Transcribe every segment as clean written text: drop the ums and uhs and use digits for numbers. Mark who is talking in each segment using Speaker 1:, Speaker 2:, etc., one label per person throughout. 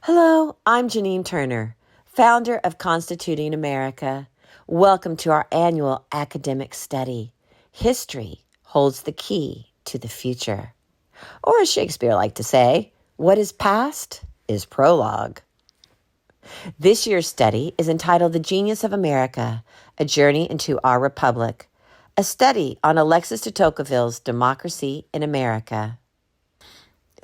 Speaker 1: Hello, I'm Janine Turner, founder of Constituting America. Welcome to our annual academic study. History holds the key to the future. Or as Shakespeare liked to say, what is past is prologue. This year's study is entitled The Genius of America, A Journey into Our Republic, a study on Alexis De Tocqueville's Democracy in America.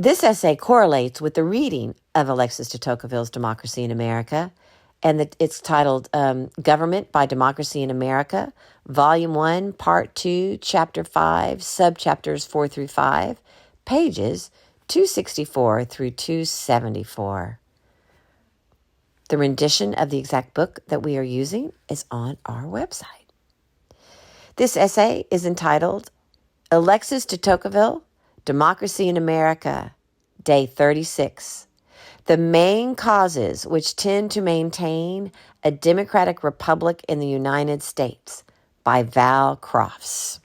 Speaker 1: This essay correlates with the reading of Alexis De Tocqueville's Democracy in America, and it's titled Government by Democracy in America, Volume 1, Part 2, Chapter 5, Subchapters 4 through 5, pages 264 through 274. The rendition of the exact book that we are using is on our website. This essay is entitled Alexis De Tocqueville, Democracy in America, Day 36. The main causes which tend to maintain a democratic republic in the United States, by Val Crofts.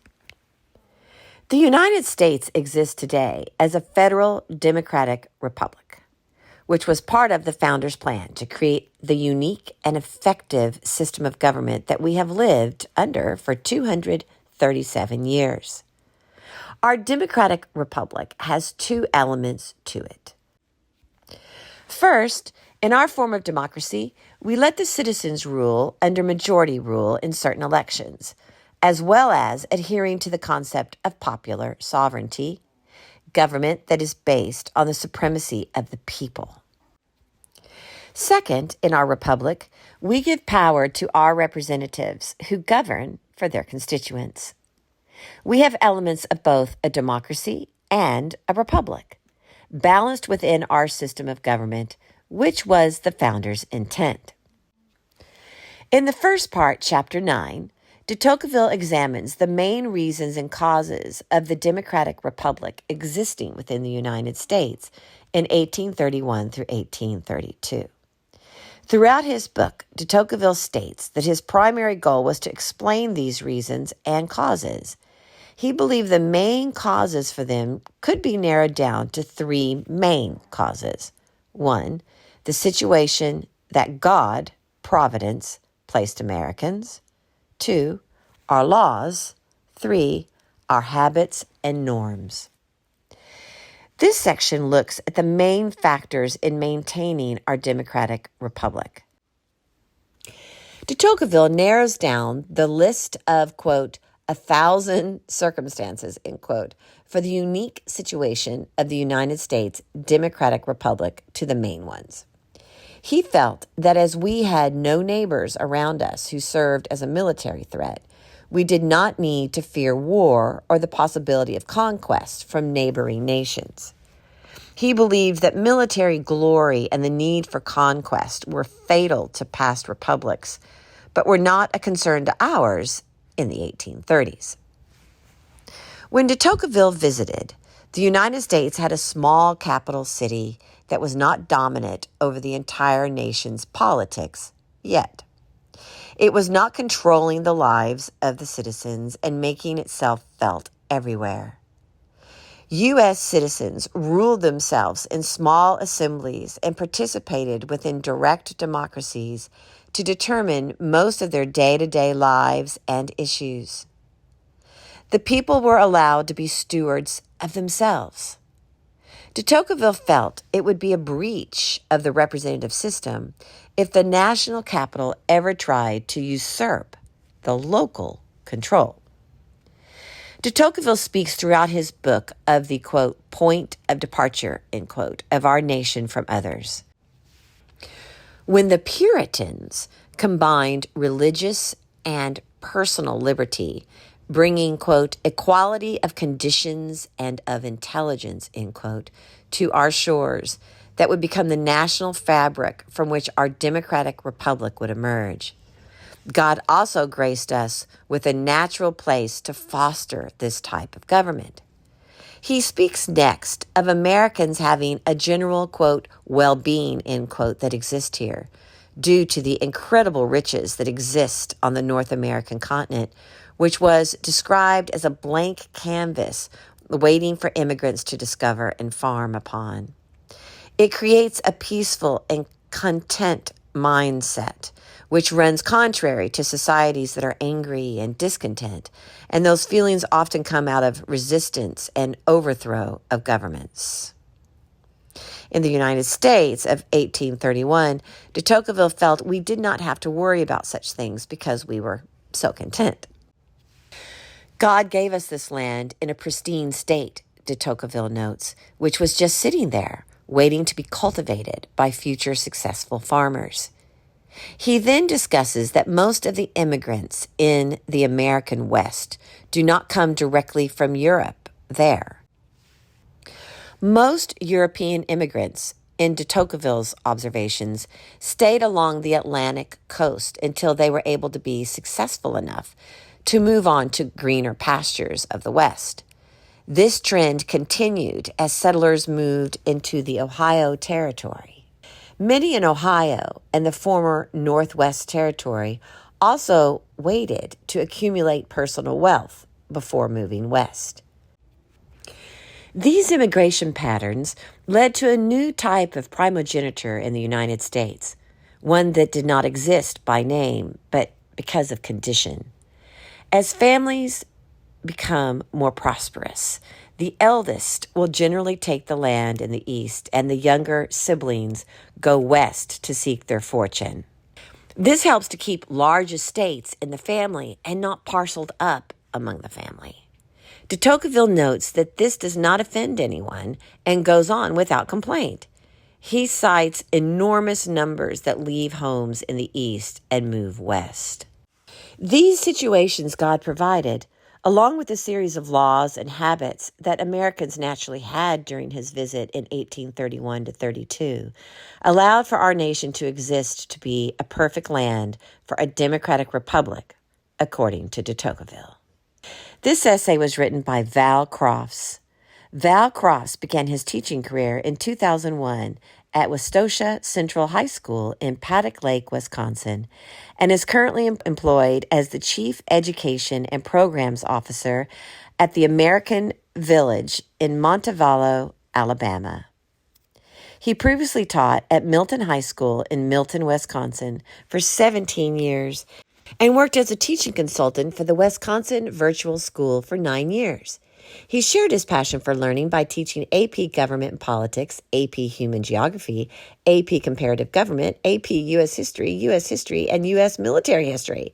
Speaker 1: The United States exists today as a federal democratic republic, which was part of the founders' plan to create the unique and effective system of government that we have lived under for 237 years. Our democratic republic has two elements to it. First, in our form of democracy, we let the citizens rule under majority rule in certain elections, as well as adhering to the concept of popular sovereignty, government that is based on the supremacy of the people. Second, in our republic, we give power to our representatives who govern for their constituents. We have elements of both a democracy and a republic, balanced within our system of government, which was the founders' intent. In the first part, Chapter 9, de Tocqueville examines the main reasons and causes of the democratic republic existing within the United States in 1831 through 1832. Throughout his book, de Tocqueville states that his primary goal was to explain these reasons and causes. He believed the main causes for them could be narrowed down to three main causes. 1, the situation that God, Providence, placed Americans. 2, our laws. 3, our habits and norms. This section looks at the main factors in maintaining our democratic republic. De Tocqueville narrows down the list of, quote, 1,000 circumstances, end quote, for the unique situation of the United States Democratic Republic to the main ones. He felt that as we had no neighbors around us who served as a military threat, we did not need to fear war or the possibility of conquest from neighboring nations. He believed that military glory and the need for conquest were fatal to past republics, but were not a concern to ours in the 1830s. When de Tocqueville visited, the United States had a small capital city that was not dominant over the entire nation's politics yet. It was not controlling the lives of the citizens and making itself felt everywhere. U.S. citizens ruled themselves in small assemblies and participated within direct democracies to determine most of their day-to-day lives and issues. The people were allowed to be stewards of themselves. De Tocqueville felt it would be a breach of the representative system if the national capital ever tried to usurp the local control. De Tocqueville speaks throughout his book of the, quote, point of departure, end quote, of our nation from others. When the Puritans combined religious and personal liberty, bringing, quote, equality of conditions and of intelligence, end quote, to our shores, that would become the national fabric from which our democratic republic would emerge. God also graced us with a natural place to foster this type of government. He speaks next of Americans having a general, quote, well-being, end quote, that exists here, due to the incredible riches that exist on the North American continent, which was described as a blank canvas waiting for immigrants to discover and farm upon. It creates a peaceful and content mindset, which runs contrary to societies that are angry and discontent, and those feelings often come out of resistance and overthrow of governments. In the United States of 1831, de Tocqueville felt we did not have to worry about such things because we were so content. God gave us this land in a pristine state, de Tocqueville notes, which was just sitting there, waiting to be cultivated by future successful farmers. He then discusses that most of the immigrants in the American West do not come directly from Europe there. Most European immigrants, in de Tocqueville's observations, stayed along the Atlantic coast until they were able to be successful enough to move on to greener pastures of the West. This trend continued as settlers moved into the Ohio Territory. Many in Ohio and the former Northwest Territory also waited to accumulate personal wealth before moving west. These immigration patterns led to a new type of primogeniture in the United States, one that did not exist by name, but because of condition. As families become more prosperous, the eldest will generally take the land in the east, and the younger siblings go west to seek their fortune. This helps to keep large estates in the family and not parceled up among the family. De Tocqueville notes that this does not offend anyone and goes on without complaint. He cites enormous numbers that leave homes in the east and move west. These situations God provided, along with a series of laws and habits that Americans naturally had during his visit in 1831 to 32, allowed for our nation to exist to be a perfect land for a democratic republic, according to de Tocqueville. This essay was written by Val Crofts. Val Crofts began his teaching career in 2001 at Westosha Central High School in Paddock Lake, Wisconsin, and is currently employed as the Chief Education and Programs Officer at the American Village in Montevallo, Alabama. He previously taught at Milton High School in Milton, Wisconsin for 17 years and worked as a teaching consultant for the Wisconsin Virtual School for 9 years. He shared his passion for learning by teaching AP Government and Politics, AP Human Geography, AP Comparative Government, AP U.S. History, and U.S. Military History.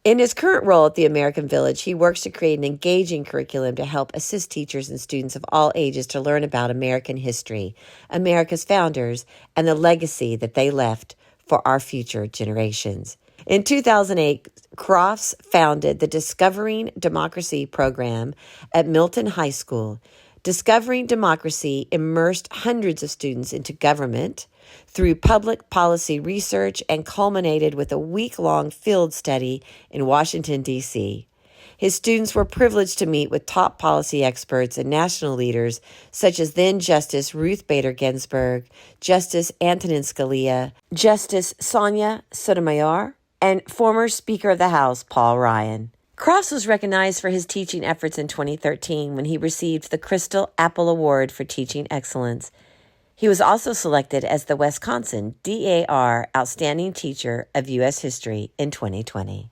Speaker 1: In his current role at the American Village, he works to create an engaging curriculum to help assist teachers and students of all ages to learn about American history, America's founders, and the legacy that they left for our future generations. In 2008, Crofts founded the Discovering Democracy program at Milton High School. Discovering Democracy immersed hundreds of students into government through public policy research and culminated with a week-long field study in Washington, D.C. His students were privileged to meet with top policy experts and national leaders such as then Justice Ruth Bader Ginsburg, Justice Antonin Scalia, Justice Sonia Sotomayor, and former Speaker of the House, Paul Ryan. Crofts was recognized for his teaching efforts in 2013 when he received the Crystal Apple Award for Teaching Excellence. He was also selected as the Wisconsin DAR Outstanding Teacher of U.S. History in 2020.